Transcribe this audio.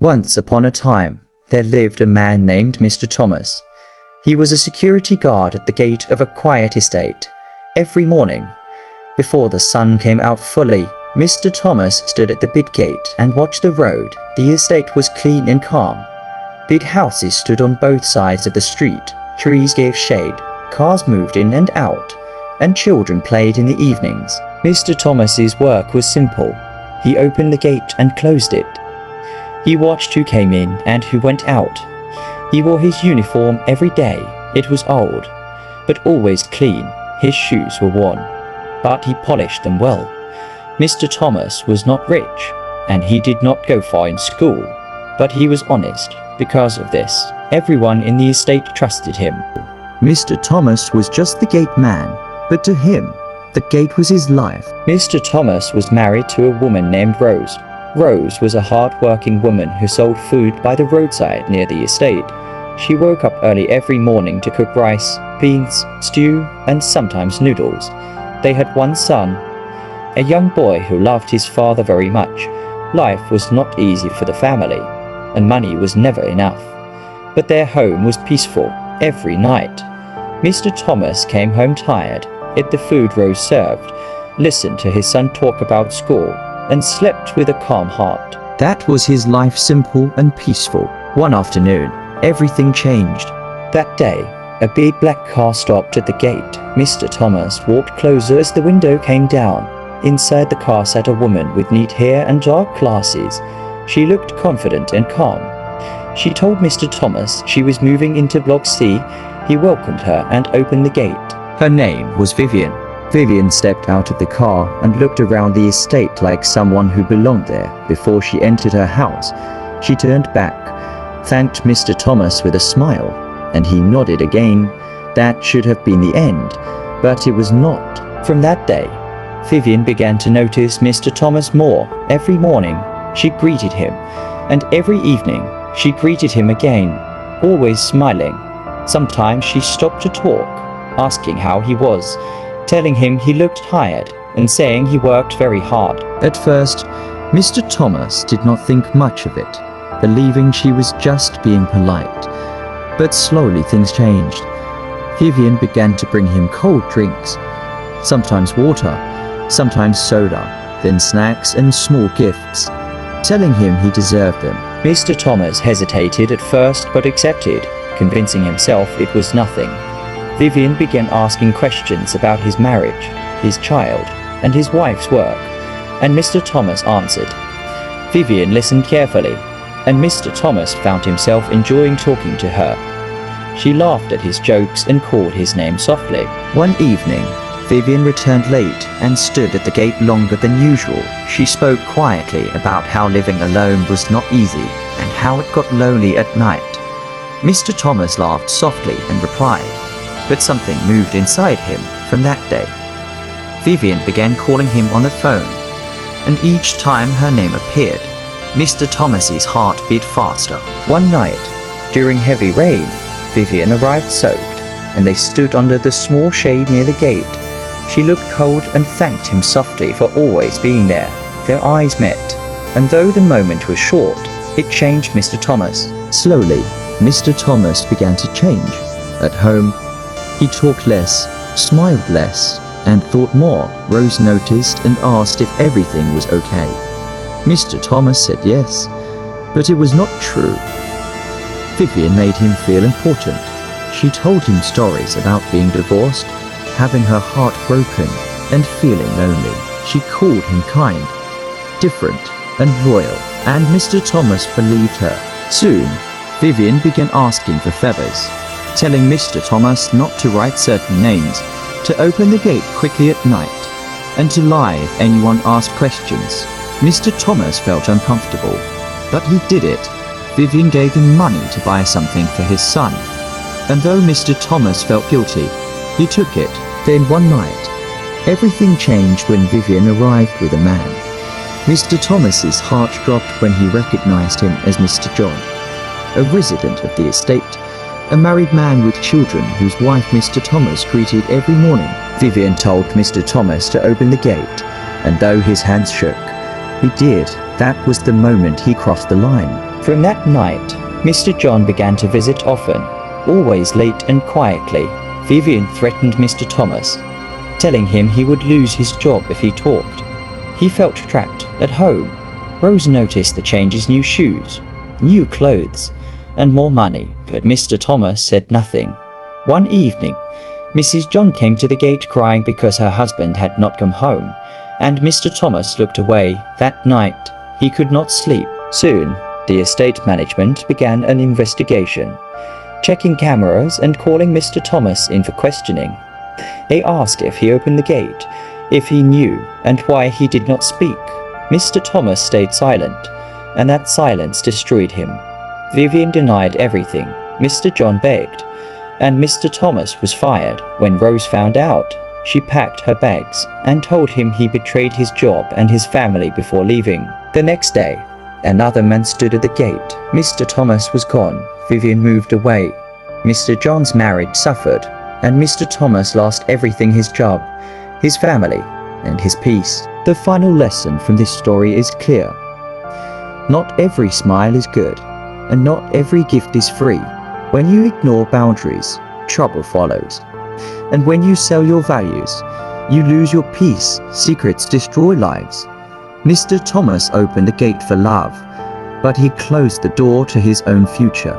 Once upon a time, there lived a man named Mr. Thomas. He was a security guard at the gate of a quiet estate. Every morning, before the sun came out fully, Mr. Thomas stood at the big gate and watched the road. The estate was clean and calm. Big houses stood on both sides of the street. Trees gave shade. Cars moved in and out, and children played in the evenings. Mr. Thomas's work was simple. He opened the gate and closed it. He watched who came in and who went out. He wore his uniform every day. It was old, but always clean. His shoes were worn, but he polished them well. Mr. Thomas was not rich, and he did not go far in school, but he was honest. Because of this, everyone in the estate trusted him. Mr. Thomas was just the gate man, but to him, the gate was his life. Mr. Thomas was married to a woman named Rose. Rose was a hard-working woman who sold food by the roadside near the estate. She woke up early every morning to cook rice, beans, stew, and sometimes noodles. They had one son, a young boy who loved his father very much. Life was not easy for the family, and money was never enough. But their home was peaceful every night. Mr. Thomas came home tired, ate the food Rose served, listened to his son talk about school, and slept with a calm heart. That was his life, simple and peaceful. One afternoon, everything changed. That day, a big black car stopped at the gate. Mr. Thomas walked closer as the window came down. Inside the car sat a woman with neat hair and dark glasses. She looked confident and calm. She told Mr. Thomas she was moving into Block C. He welcomed her and opened the gate. Her name was Vivian. Vivian stepped out of the car and looked around the estate like someone who belonged there. Before she entered her house, she turned back, thanked Mr. Thomas with a smile, and he nodded again. That should have been the end, but it was not. From that day, Vivian began to notice Mr. Thomas more. Every morning, she greeted him, and every evening, she greeted him again, always smiling. Sometimes she stopped to talk, asking how he was, telling him he looked tired, and saying he worked very hard. At first, Mr. Thomas did not think much of it, believing she was just being polite. But slowly things changed. Vivian began to bring him cold drinks, sometimes water, sometimes soda, then snacks and small gifts, telling him he deserved them. Mr. Thomas hesitated at first but accepted, convincing himself it was nothing. Vivian began asking questions about his marriage, his child, and his wife's work, and Mr. Thomas answered. Vivian listened carefully, and Mr. Thomas found himself enjoying talking to her. She laughed at his jokes and called his name softly. One evening, Vivian returned late and stood at the gate longer than usual. She spoke quietly about how living alone was not easy and how it got lonely at night. Mr. Thomas laughed softly and replied, but something moved inside him from that day. Vivian began calling him on the phone, and each time her name appeared, Mr. Thomas's heart beat faster. One night, during heavy rain, Vivian arrived soaked, and they stood under the small shade near the gate. She looked cold and thanked him softly for always being there. Their eyes met, and though the moment was short, it changed Mr. Thomas. Slowly, Mr. Thomas began to change. At home, he talked less, smiled less, and thought more. Rose noticed and asked if everything was okay. Mr. Thomas said yes, but it was not true. Vivian made him feel important. She told him stories about being divorced, having her heart broken, and feeling lonely. She called him kind, different, and loyal, and Mr. Thomas believed her. Soon, Vivian began asking for favors, telling Mr. Thomas not to write certain names, to open the gate quickly at night, and to lie if anyone asked questions. Mr. Thomas felt uncomfortable, but he did it. Vivian gave him money to buy something for his son, and though Mr. Thomas felt guilty, he took it. Then one night, everything changed when Vivian arrived with a man. Mr. Thomas's heart dropped when he recognized him as Mr. John, a resident of the estate, a married man with children whose wife Mr. Thomas greeted every morning. Vivian told Mr. Thomas to open the gate, and though his hands shook, he did. That was the moment he crossed the line. From that night, Mr. John began to visit often, always late and quietly. Vivian threatened Mr. Thomas, telling him he would lose his job if he talked. He felt trapped at home. Rose noticed the change's new shoes, new clothes, and more money, but Mr. Thomas said nothing. One evening, Mrs. John came to the gate crying because her husband had not come home, and Mr. Thomas looked away. That night, he could not sleep. Soon, the estate management began an investigation, checking cameras and calling Mr. Thomas in for questioning. They asked if he opened the gate, if he knew, and why he did not speak. Mr. Thomas stayed silent, and that silence destroyed him. Vivian denied everything. Mr. John begged, and Mr. Thomas was fired. When Rose found out, she packed her bags and told him he betrayed his job and his family before leaving. The next day, another man stood at the gate. Mr. Thomas was gone. Vivian moved away. Mr. John's marriage suffered, and Mr. Thomas lost everything: his job, his family, and his peace. The final lesson from this story is clear. Not every smile is good, and not every gift is free. When you ignore boundaries, trouble follows. And when you sell your values, you lose your peace. Secrets destroy lives. Mr. Thomas opened the gate for love, but he closed the door to his own future.